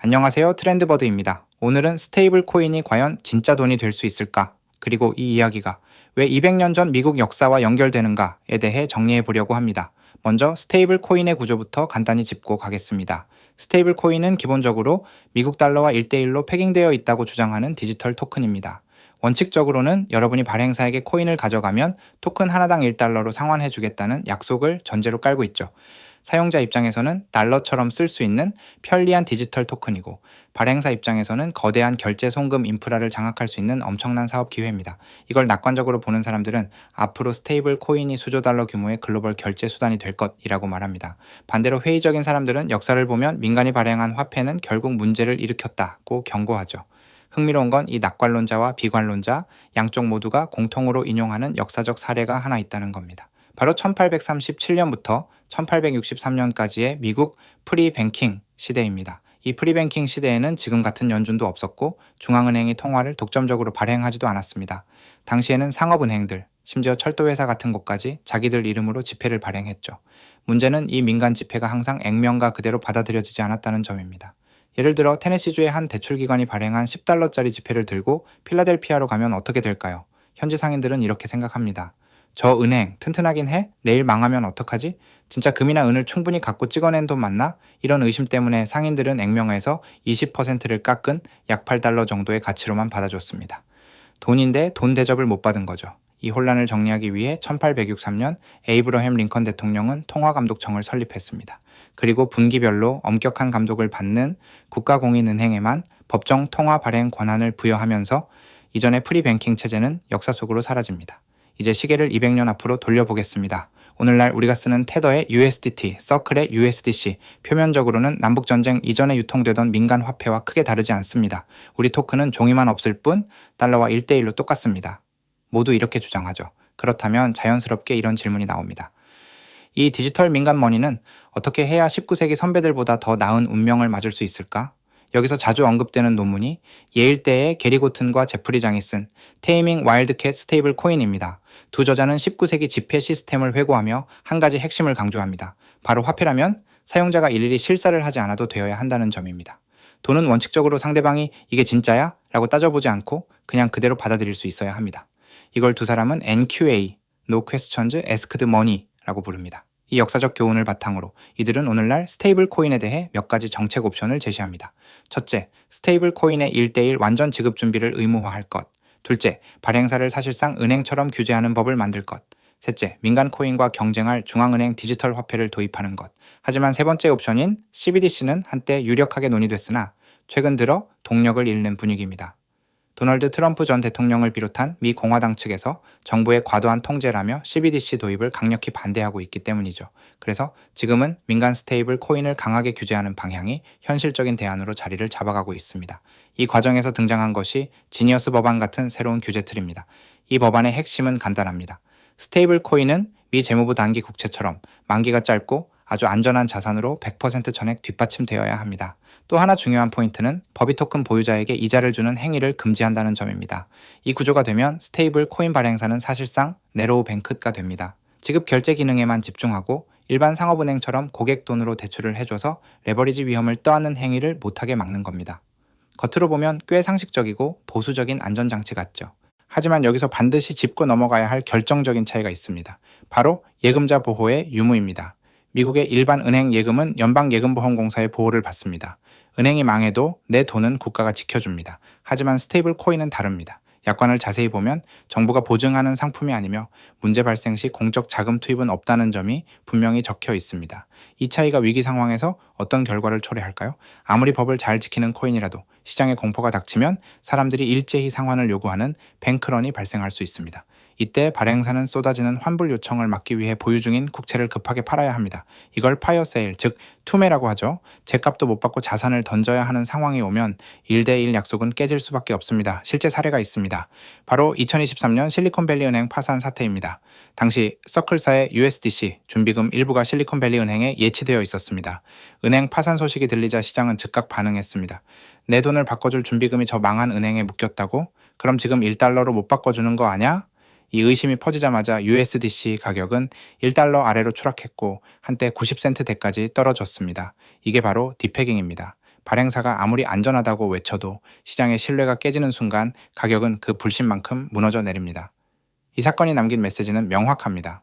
안녕하세요. 트렌드버드입니다. 오늘은 스테이블 코인이 과연 진짜 돈이 될 수 있을까? 그리고 이 이야기가 왜 200년 전 미국 역사와 연결되는가에 대해 정리해 보려고 합니다. 먼저 스테이블 코인의 구조부터 간단히 짚고 가겠습니다. 스테이블 코인은 기본적으로 미국 달러와 1대1로 패깅되어 있다고 주장하는 디지털 토큰입니다. 원칙적으로는 여러분이 발행사에게 코인을 가져가면 토큰 하나당 1달러로 상환해 주겠다는 약속을 전제로 깔고 있죠. 사용자 입장에서는 달러처럼 쓸 수 있는 편리한 디지털 토큰이고, 발행사 입장에서는 거대한 결제 송금 인프라를 장악할 수 있는 엄청난 사업 기회입니다. 이걸 낙관적으로 보는 사람들은 앞으로 스테이블 코인이 수조 달러 규모의 글로벌 결제 수단이 될 것이라고 말합니다. 반대로 회의적인 사람들은 역사를 보면 민간이 발행한 화폐는 결국 문제를 일으켰다고 경고하죠. 흥미로운 건 이 낙관론자와 비관론자 양쪽 모두가 공통으로 인용하는 역사적 사례가 하나 있다는 겁니다. 바로 1837년부터 1863년까지의 미국 프리뱅킹 시대입니다. 이 프리뱅킹 시대에는 지금 같은 연준도 없었고 중앙은행이 통화를 독점적으로 발행하지도 않았습니다. 당시에는 상업은행들, 심지어 철도회사 같은 곳까지 자기들 이름으로 지폐를 발행했죠. 문제는 이 민간 지폐가 항상 액면가 그대로 받아들여지지 않았다는 점입니다. 예를 들어 테네시주의 한 대출기관이 발행한 10달러짜리 지폐를 들고 필라델피아로 가면 어떻게 될까요? 현지 상인들은 이렇게 생각합니다. 저 은행 튼튼하긴 해? 내일 망하면 어떡하지? 진짜 금이나 은을 충분히 갖고 찍어낸 돈 맞나? 이런 의심 때문에 상인들은 액면가에서 20%를 깎은 약 8달러 정도의 가치로만 받아줬습니다. 돈인데 돈 대접을 못 받은 거죠. 이 혼란을 정리하기 위해 1863년 에이브러햄 링컨 대통령은 통화감독청을 설립했습니다. 그리고 분기별로 엄격한 감독을 받는 국가공인은행에만 법정 통화 발행 권한을 부여하면서 이전의 프리뱅킹 체제는 역사 속으로 사라집니다. 이제 시계를 200년 앞으로 돌려보겠습니다. 오늘날 우리가 쓰는 테더의 USDT, 서클의 USDC, 표면적으로는 남북전쟁 이전에 유통되던 민간 화폐와 크게 다르지 않습니다. 우리 토큰은 종이만 없을 뿐 달러와 1대1로 똑같습니다. 모두 이렇게 주장하죠. 그렇다면 자연스럽게 이런 질문이 나옵니다. 이 디지털 민간 머니는 어떻게 해야 19세기 선배들보다 더 나은 운명을 맞을 수 있을까? 여기서 자주 언급되는 논문이 예일대의 게리 고튼과 제프리 장이 쓴 테이밍 와일드캣 스테이블 코인입니다. 두 저자는 19세기 지폐 시스템을 회고하며 한 가지 핵심을 강조합니다. 바로 화폐라면 사용자가 일일이 실사를 하지 않아도 되어야 한다는 점입니다. 돈은 원칙적으로 상대방이 이게 진짜야? 라고 따져보지 않고 그냥 그대로 받아들일 수 있어야 합니다. 이걸 두 사람은 NQA, No Questions Asked Money라고 부릅니다. 이 역사적 교훈을 바탕으로 이들은 오늘날 스테이블 코인에 대해 몇 가지 정책 옵션을 제시합니다. 첫째, 스테이블 코인의 1대1 완전 지급 준비를 의무화할 것. 둘째, 발행사를 사실상 은행처럼 규제하는 법을 만들 것. 셋째, 민간 코인과 경쟁할 중앙은행 디지털 화폐를 도입하는 것. 하지만 세 번째 옵션인 CBDC는 한때 유력하게 논의됐으나 최근 들어 동력을 잃는 분위기입니다. 도널드 트럼프 전 대통령을 비롯한 미 공화당 측에서 정부의 과도한 통제라며 CBDC 도입을 강력히 반대하고 있기 때문이죠. 그래서 지금은 민간 스테이블 코인을 강하게 규제하는 방향이 현실적인 대안으로 자리를 잡아가고 있습니다. 이 과정에서 등장한 것이 지니어스 법안 같은 새로운 규제 틀입니다. 이 법안의 핵심은 간단합니다. 스테이블 코인은 미 재무부 단기 국채처럼 만기가 짧고 아주 안전한 자산으로 100% 전액 뒷받침되어야 합니다. 또 하나 중요한 포인트는 법이 토큰 보유자에게 이자를 주는 행위를 금지한다는 점입니다. 이 구조가 되면 스테이블 코인 발행사는 사실상 네로우 뱅크가 됩니다. 지급 결제 기능에만 집중하고 일반 상업은행처럼 고객 돈으로 대출을 해줘서 레버리지 위험을 떠안는 행위를 못하게 막는 겁니다. 겉으로 보면 꽤 상식적이고 보수적인 안전장치 같죠. 하지만 여기서 반드시 짚고 넘어가야 할 결정적인 차이가 있습니다. 바로 예금자 보호의 유무입니다. 미국의 일반 은행 예금은 연방예금보험공사의 보호를 받습니다. 은행이 망해도 내 돈은 국가가 지켜줍니다. 하지만 스테이블 코인은 다릅니다. 약관을 자세히 보면 정부가 보증하는 상품이 아니며 문제 발생 시 공적 자금 투입은 없다는 점이 분명히 적혀 있습니다. 이 차이가 위기 상황에서 어떤 결과를 초래할까요? 아무리 법을 잘 지키는 코인이라도 시장에 공포가 닥치면 사람들이 일제히 상환을 요구하는 뱅크런이 발생할 수 있습니다. 이때 발행사는 쏟아지는 환불 요청을 막기 위해 보유 중인 국채를 급하게 팔아야 합니다. 이걸 파이어 세일, 즉 투매라고 하죠. 제값도 못 받고 자산을 던져야 하는 상황이 오면 1대1 약속은 깨질 수밖에 없습니다. 실제 사례가 있습니다. 바로 2023년 실리콘밸리 은행 파산 사태입니다. 당시 서클사의 USDC 준비금 일부가 실리콘밸리 은행에 예치되어 있었습니다. 은행 파산 소식이 들리자 시장은 즉각 반응했습니다. 내 돈을 바꿔줄 준비금이 저 망한 은행에 묶였다고? 그럼 지금 1달러로 못 바꿔주는 거 아냐? 이 의심이 퍼지자마자 USDC 가격은 1달러 아래로 추락했고 한때 90센트대까지 떨어졌습니다. 이게 바로 디패깅입니다. 발행사가 아무리 안전하다고 외쳐도 시장의 신뢰가 깨지는 순간 가격은 그 불신만큼 무너져 내립니다. 이 사건이 남긴 메시지는 명확합니다.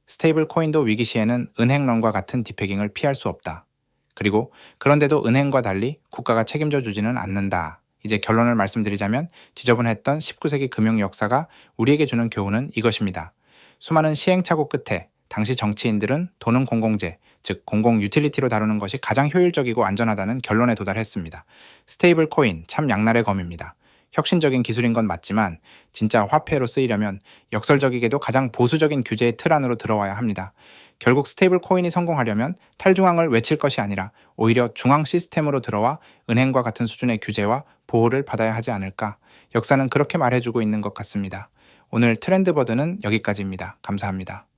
스테이블 코인도 위기 시에는 은행론과 같은 디패깅을 피할 수 없다. 그리고 그런데도 은행과 달리 국가가 책임져 주지는 않는다. 이제 결론을 말씀드리자면 지저분했던 19세기 금융 역사가 우리에게 주는 교훈은 이것입니다. 수많은 시행착오 끝에 당시 정치인들은 돈은 공공재, 즉 공공 유틸리티로 다루는 것이 가장 효율적이고 안전하다는 결론에 도달했습니다. 스테이블 코인 참 양날의 검입니다. 혁신적인 기술인 건 맞지만 진짜 화폐로 쓰이려면 역설적이게도 가장 보수적인 규제의 틀 안으로 들어와야 합니다. 결국 스테이블 코인이 성공하려면 탈중앙을 외칠 것이 아니라 오히려 중앙 시스템으로 들어와 은행과 같은 수준의 규제와 보호를 받아야 하지 않을까. 역사는 그렇게 말해주고 있는 것 같습니다. 오늘 트렌드버드는 여기까지입니다. 감사합니다.